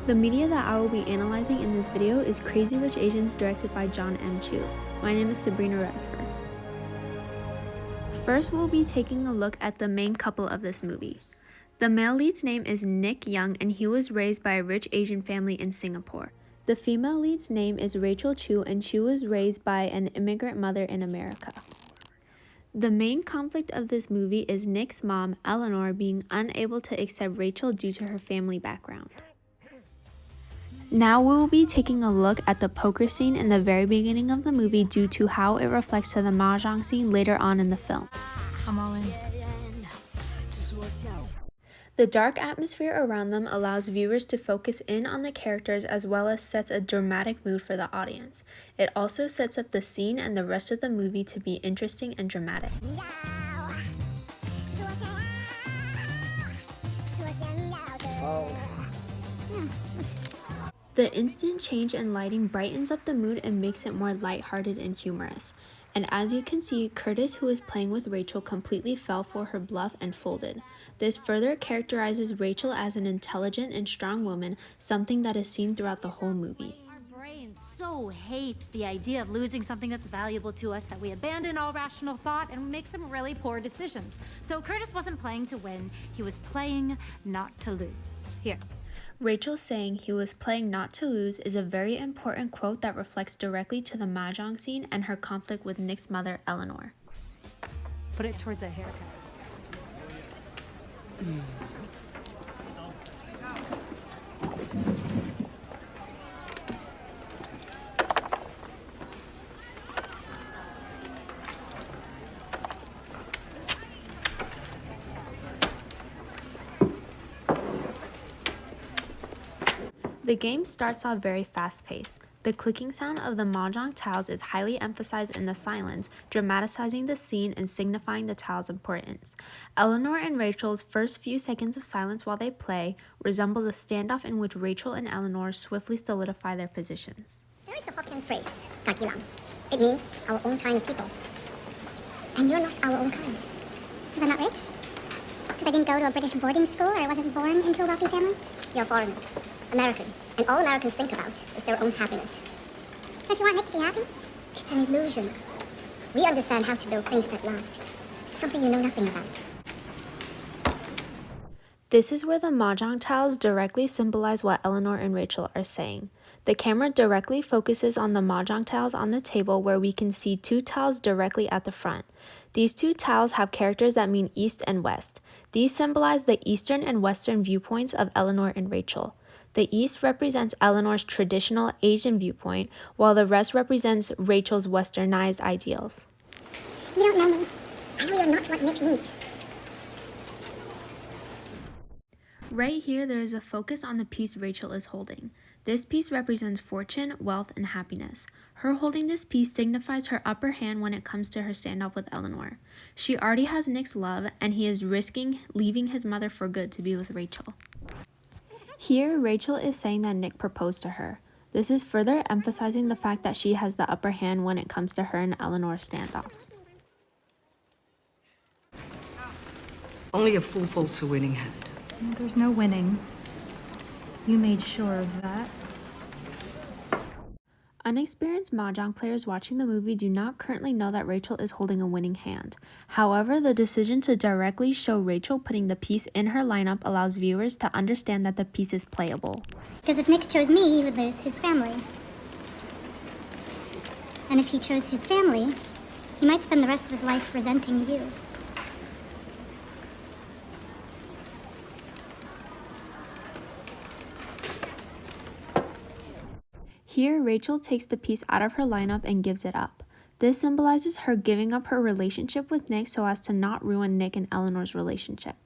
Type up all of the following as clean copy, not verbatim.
The media that I will be analyzing in this video is Crazy Rich Asians directed by Jon M. My name is Sabrina Redford. First, we'll be taking a look at the main couple of this movie. The male lead's name is Nick Young, and he was raised by a rich Asian family in Singapore. The female lead's name is Rachel Chu, and she was raised by an immigrant mother in America. The main conflict of this movie is Nick's mom, Eleanor, being unable to accept Rachel due to her family background. Now we will be taking a look at the poker scene in the very beginning of the movie due to how it reflects to the mahjong scene later on in the film. I'm all in. The dark atmosphere around them allows viewers to focus in on the characters as well as sets a dramatic mood for the audience. It also sets up the scene and the rest of the movie to be interesting and dramatic. The instant change in lighting brightens up the mood and makes it more lighthearted and humorous. And as you can see, Curtis, who is playing with Rachel, completely fell for her bluff and folded. This further characterizes Rachel as an intelligent and strong woman, something that is seen throughout the whole movie. Our brains so hate the idea of losing something that's valuable to us that we abandon all rational thought and make some really poor decisions. So Curtis wasn't playing to win, he was playing not to lose. Here. Rachel saying he was playing not to lose is a very important quote that reflects directly to the mahjong scene and her conflict with Nick's mother, Eleanor. Put it towards a haircut. The game starts off very fast-paced. The clicking sound of the mahjong tiles is highly emphasized in the silence, dramatizing the scene and signifying the tile's importance. Eleanor and Rachel's first few seconds of silence while they play resembles a standoff in which Rachel and Eleanor swiftly solidify their positions. There is a Hokkien phrase, "Kakilang." It means our own kind of people. And you're not our own kind. Because I'm not rich? Because I didn't go to a British boarding school or I wasn't born into a wealthy family? You're a foreigner. American. And all Americans think about is their own happiness. Don't you want Nick to be happy? It's an illusion. We understand how to build things that last. Something you know nothing about. This is where the mahjong tiles directly symbolize what Eleanor and Rachel are saying. The camera directly focuses on the mahjong tiles on the table where we can see two tiles directly at the front. These two tiles have characters that mean east and west. These symbolize the eastern and western viewpoints of Eleanor and Rachel. The east represents Eleanor's traditional Asian viewpoint, while the rest represents Rachel's westernized ideals. You don't know me. I know you're not what Nick needs. Right here, there is a focus on the piece Rachel is holding. This piece represents fortune, wealth, and happiness. Her holding this piece signifies her upper hand when it comes to her standoff with Eleanor. She already has Nick's love, and he is risking leaving his mother for good to be with Rachel. Here, Rachel is saying that Nick proposed to her. This is further emphasizing the fact that she has the upper hand when it comes to her and Eleanor's standoff. Only a fool folds a winning hand. There's no winning. You made sure of that. Unexperienced mahjong players watching the movie do not currently know that Rachel is holding a winning hand. However, the decision to directly show Rachel putting the piece in her lineup allows viewers to understand that the piece is playable. Because if Nick chose me, he would lose his family. And if he chose his family, he might spend the rest of his life resenting you. Here, Rachel takes the piece out of her lineup and gives it up. This symbolizes her giving up her relationship with Nick so as to not ruin Nick and Eleanor's relationship.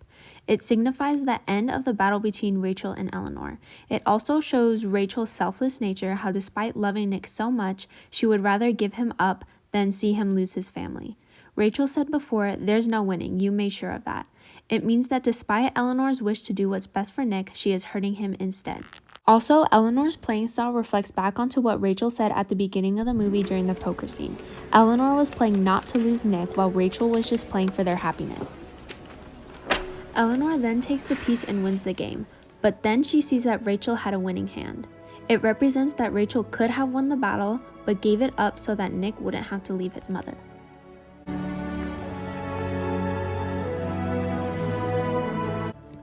It signifies the end of the battle between Rachel and Eleanor. It also shows Rachel's selfless nature, how despite loving Nick so much, she would rather give him up than see him lose his family. Rachel said before, "There's no winning, you made sure of that." It means that despite Eleanor's wish to do what's best for Nick, she is hurting him instead. Also, Eleanor's playing style reflects back onto what Rachel said at the beginning of the movie during the poker scene. Eleanor was playing not to lose Nick, while Rachel was just playing for their happiness. Eleanor then takes the piece and wins the game. but then she sees that Rachel had a winning hand. It represents that Rachel could have won the battle, but gave it up so that Nick wouldn't have to leave his mother.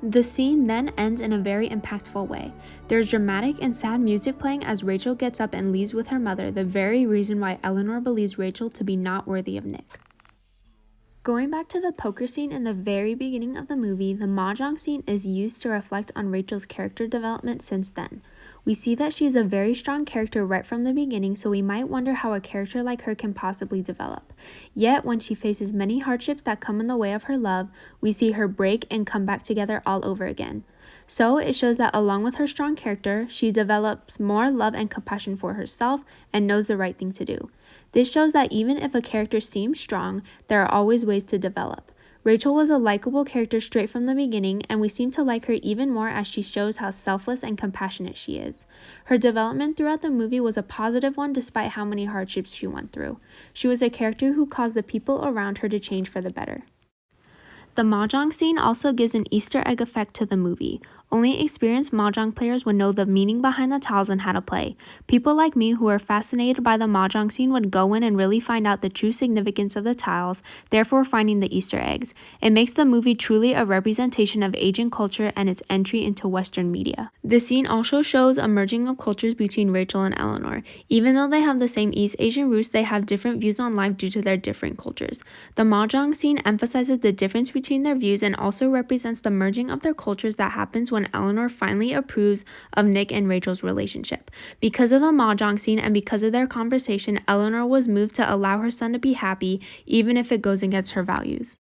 The scene then ends in a very impactful way. There's dramatic and sad music playing as Rachel gets up and leaves with her mother, the very reason why Eleanor believes Rachel to be not worthy of Nick. Going back to the poker scene in the very beginning of the movie, the mahjong scene is used to reflect on Rachel's character development since then. We see that she is a very strong character right from the beginning, so we might wonder how a character like her can possibly develop. Yet, when she faces many hardships that come in the way of her love, we see her break and come back together all over again. So it shows that along with her strong character, she develops more love and compassion for herself and knows the right thing to do. This shows that even if a character seems strong, there are always ways to develop. Rachel was a likable character straight from the beginning, and we seem to like her even more as she shows how selfless and compassionate she is. Her development throughout the movie was a positive one despite how many hardships she went through. She was a character who caused the people around her to change for the better. The mahjong scene also gives an Easter egg effect to the movie. Only experienced mahjong players would know the meaning behind the tiles and how to play. People like me who are fascinated by the mahjong scene would go in and really find out the true significance of the tiles, therefore finding the Easter eggs. It makes the movie truly a representation of Asian culture and its entry into Western media. The scene also shows a merging of cultures between Rachel and Eleanor. Even though they have the same East Asian roots, they have different views on life due to their different cultures. The mahjong scene emphasizes the difference between their views and also represents the merging of their cultures that happens when Eleanor finally approves of Nick and Rachel's relationship. Because of the mahjong scene and because of their conversation, Eleanor was moved to allow her son to be happy even if it goes against her values.